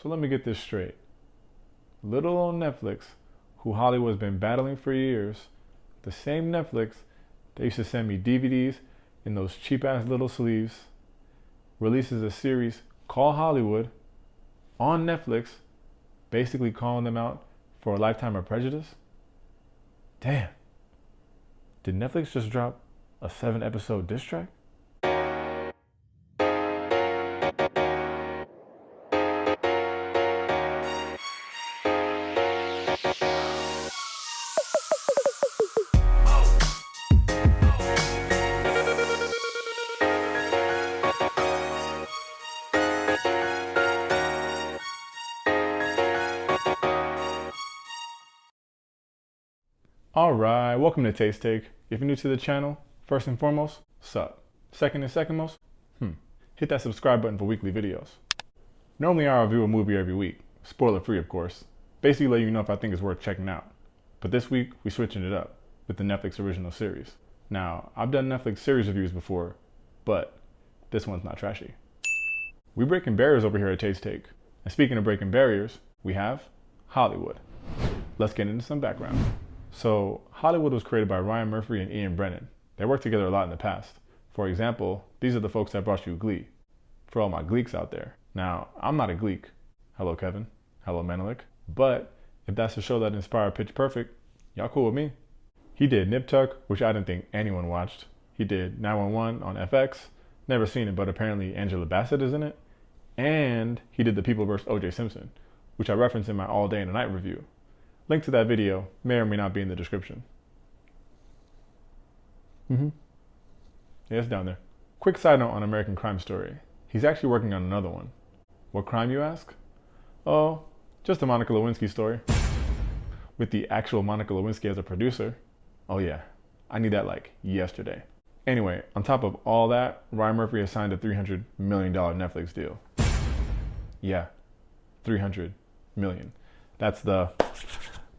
So let me get this straight. Little old Netflix, who Hollywood's been battling for years, the same Netflix that used to send me DVDs in those cheap ass little sleeves, releases a series called Hollywood on Netflix, basically calling them out for a lifetime of prejudice? Damn. Did Netflix just drop a 7-episode diss track? Alright, welcome to Taste Take. If you're new to the channel, first and foremost, sup. Second most, hit that subscribe button for weekly videos. Normally I review a movie every week, spoiler free of course, basically let you know if I think it's worth checking out. But this week, we're switching it up with the Netflix original series. Now, I've done Netflix series reviews before, but this one's not trashy. We're breaking barriers over here at Taste Take. And speaking of breaking barriers, we have Hollywood. Let's get into some background. So, Hollywood was created by Ryan Murphy and Ian Brennan. They worked together a lot in the past. For example, these are the folks that brought you Glee. For all my Gleeks out there. Now, I'm not a Gleek. Hello, Kevin. Hello, Menelik. But if that's the show that inspired Pitch Perfect, y'all cool with me. He did Nip Tuck, which I didn't think anyone watched. He did 911 on FX. Never seen it, but apparently Angela Bassett is in it. And he did The People vs. O.J. Simpson, which I referenced in my All Day and a Night review. Link to that video may or may not be in the description. Yeah, it's down there. Quick side note on American Crime Story. He's actually working on another one. What crime, you ask? Oh, just a Monica Lewinsky story. With the actual Monica Lewinsky as a producer. Oh yeah, I need that like yesterday. Anyway, on top of all that, Ryan Murphy has signed a $300 million Netflix deal. Yeah, $300 million. That's the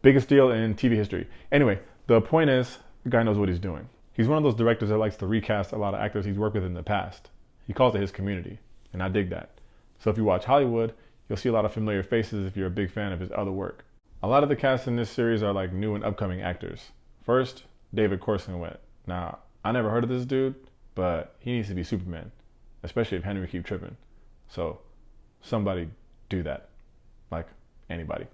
biggest deal in TV history. Anyway, the point is, the guy knows what he's doing. He's one of those directors that likes to recast a lot of actors he's worked with in the past. He calls it his community, and I dig that. So if you watch Hollywood, you'll see a lot of familiar faces if you're a big fan of his other work. A lot of the cast in this series are like new and upcoming actors. First, David Corenswet. Now, I never heard of this dude, but he needs to be Superman, especially if Henry keep tripping. So, somebody do that. Like, anybody.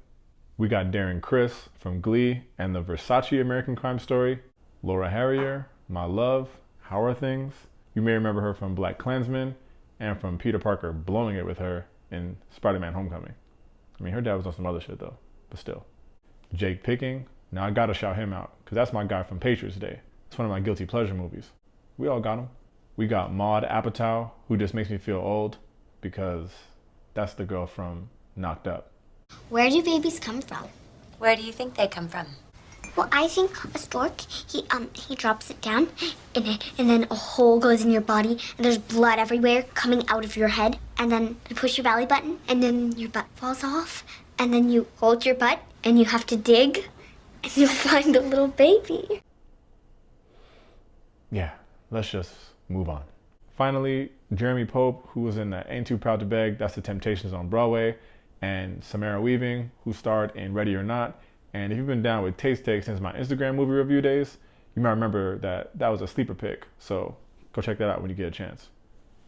We got Darren Criss from Glee and the Versace American Crime Story. Laura Harrier, my love, How Are Things? You may remember her from BlacKkKlansman and from Peter Parker blowing it with her in Spider-Man Homecoming. I mean, her dad was on some other shit though, but still. Jake Picking, now I gotta shout him out, because that's my guy from Patriots Day. It's one of my guilty pleasure movies. We all got him. We got Maude Apatow, who just makes me feel old, because that's the girl from Knocked Up. Where do babies come from? Where do you think they come from? Well, I think a stork, he drops it down, and then a hole goes in your body, and there's blood everywhere coming out of your head, and then you push your belly button, and then your butt falls off, and then you hold your butt, and you have to dig, and you'll find a little baby. Yeah, let's just move on. Finally, Jeremy Pope, who was in Ain't Too Proud to Beg, That's the Temptations on Broadway, and Samara Weaving, who starred in Ready or Not. And if you've been down with Taste Take since my Instagram movie review days, you might remember that that was a sleeper pick. So go check that out when you get a chance.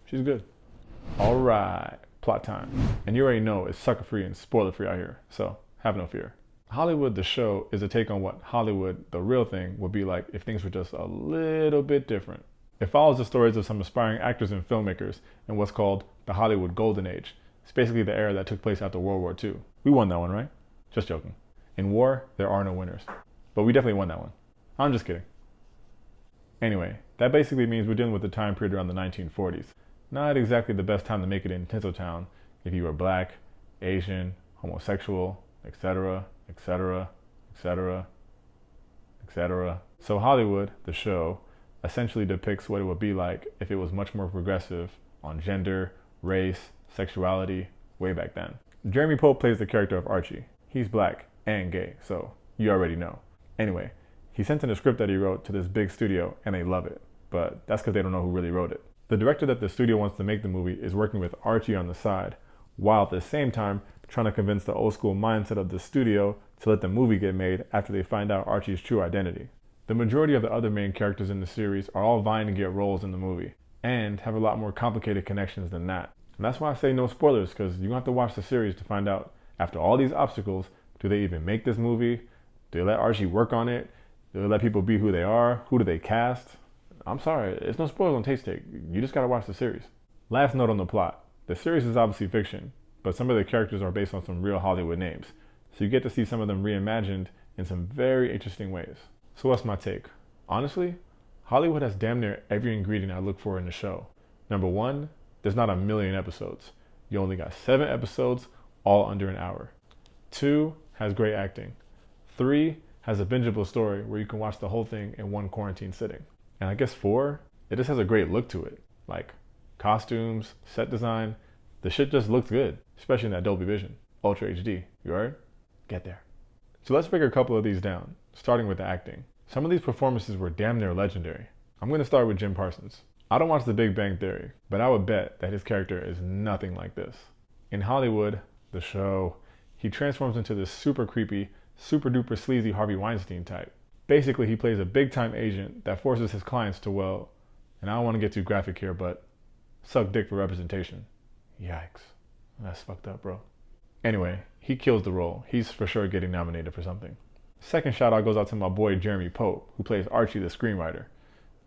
She's good. All right, plot time. And you already know it's sucker free and spoiler free out here, so have no fear. Hollywood the show is a take on what Hollywood the real thing would be like if things were just a little bit different. It follows the stories of some aspiring actors and filmmakers in what's called the Hollywood Golden Age. It's basically the era that took place after World War II. We won that one, right? Just joking. In war, there are no winners. But we definitely won that one. I'm just kidding. Anyway, that basically means we're dealing with the time period around the 1940s. Not exactly the best time to make it in Tinseltown if you were black, Asian, homosexual, etc., etc., etc., etc. So Hollywood, the show, essentially depicts what it would be like if it was much more progressive on gender, race, sexuality, way back then. Jeremy Pope plays the character of Archie. He's black and gay, so you already know. Anyway, he sent in a script that he wrote to this big studio and they love it, but that's because they don't know who really wrote it. The director that the studio wants to make the movie is working with Archie on the side while at the same time trying to convince the old school mindset of the studio to let the movie get made after they find out Archie's true identity. The majority of the other main characters in the series are all vying to get roles in the movie, and have a lot more complicated connections than that. And that's why I say no spoilers, because you have to watch the series to find out, after all these obstacles, do they even make this movie? Do they let Archie work on it? Do they let people be who they are? Who do they cast? I'm sorry, it's no spoilers on Taste Take. You just gotta watch the series. Last note on the plot. The series is obviously fiction, but some of the characters are based on some real Hollywood names. So you get to see some of them reimagined in some very interesting ways. So what's my take? Honestly, Hollywood has damn near every ingredient I look for in the show. Number one, there's not a million episodes. You only got 7 episodes, all under an hour. 2, has great acting. 3, has a bingeable story where you can watch the whole thing in one quarantine sitting. And I guess 4, it just has a great look to it. Like costumes, set design, the shit just looks good, especially in that Dolby Vision, Ultra HD. You heard? Get there. So let's break a couple of these down, starting with the acting. Some of these performances were damn near legendary. I'm going to start with Jim Parsons. I don't watch The Big Bang Theory, but I would bet that his character is nothing like this. In Hollywood, the show, he transforms into this super creepy, super duper sleazy Harvey Weinstein type. Basically, he plays a big time agent that forces his clients to, well, and I don't want to get too graphic here, but suck dick for representation. Yikes. That's fucked up, bro. Anyway, he kills the role. He's for sure getting nominated for something. Second shout out goes out to my boy Jeremy Pope, who plays Archie the screenwriter.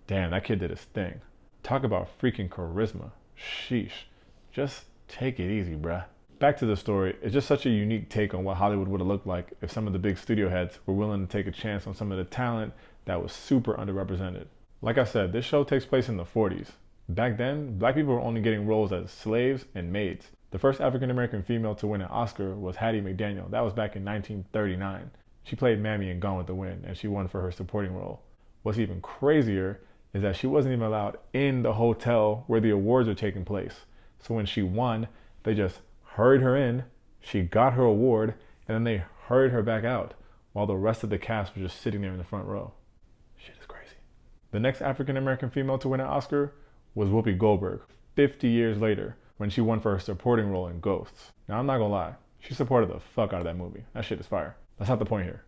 Damn, that kid did his thing. Talk about freaking charisma. Sheesh. Just take it easy, bruh. Back to the story, it's just such a unique take on what Hollywood would have looked like if some of the big studio heads were willing to take a chance on some of the talent that was super underrepresented. Like I said, this show takes place in the 40s. Back then, black people were only getting roles as slaves and maids. The first African American female to win an Oscar was Hattie McDaniel. That was back in 1939. She played Mammy in Gone with the Wind, and she won for her supporting role. What's even crazier is that she wasn't even allowed in the hotel where the awards are taking place. So when she won, they just hurried her in, she got her award, and then they hurried her back out, while the rest of the cast was just sitting there in the front row. Shit is crazy. The next African American female to win an Oscar was Whoopi Goldberg, 50 years later, when she won for her supporting role in Ghosts. Now, I'm not gonna lie, she supported the fuck out of that movie. That shit is fire. That's not the point here.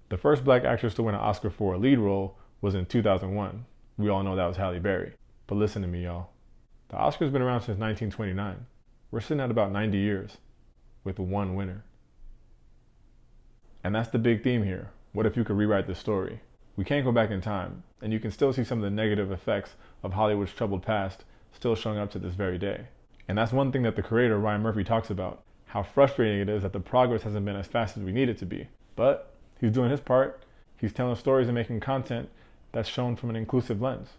The first black actress to win an Oscar for a lead role was in 2001. We all know that was Halle Berry. But listen to me, y'all. The Oscar's been around since 1929. We're sitting at about 90 years with one winner. And that's the big theme here. What if you could rewrite the story? We can't go back in time, and you can still see some of the negative effects of Hollywood's troubled past still showing up to this very day. And that's one thing that the creator, Ryan Murphy, talks about, how frustrating it is that the progress hasn't been as fast as we need it to be. But he's doing his part. He's telling stories and making content that's shown from an inclusive lens.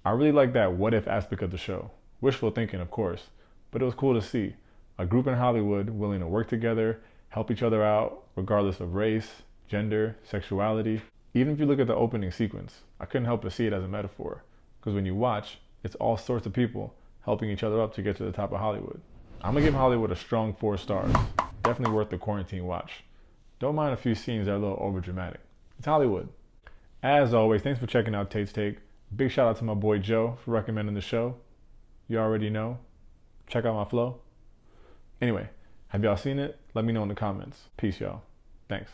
I really like that what if aspect of the show. Wishful thinking, of course, but it was cool to see a group in Hollywood willing to work together, help each other out, regardless of race, gender, sexuality. Even if you look at the opening sequence, I couldn't help but see it as a metaphor, because when you watch, it's all sorts of people helping each other up to get to the top of Hollywood. I'm gonna give Hollywood a strong 4 stars. Definitely worth the quarantine watch. Don't mind a few scenes that are a little over dramatic. It's Hollywood. As always, thanks for checking out Tate's Take. Big shout out to my boy Joe for recommending the show. You already know. Check out my flow. Anyway, have y'all seen it? Let me know in the comments. Peace, y'all. Thanks.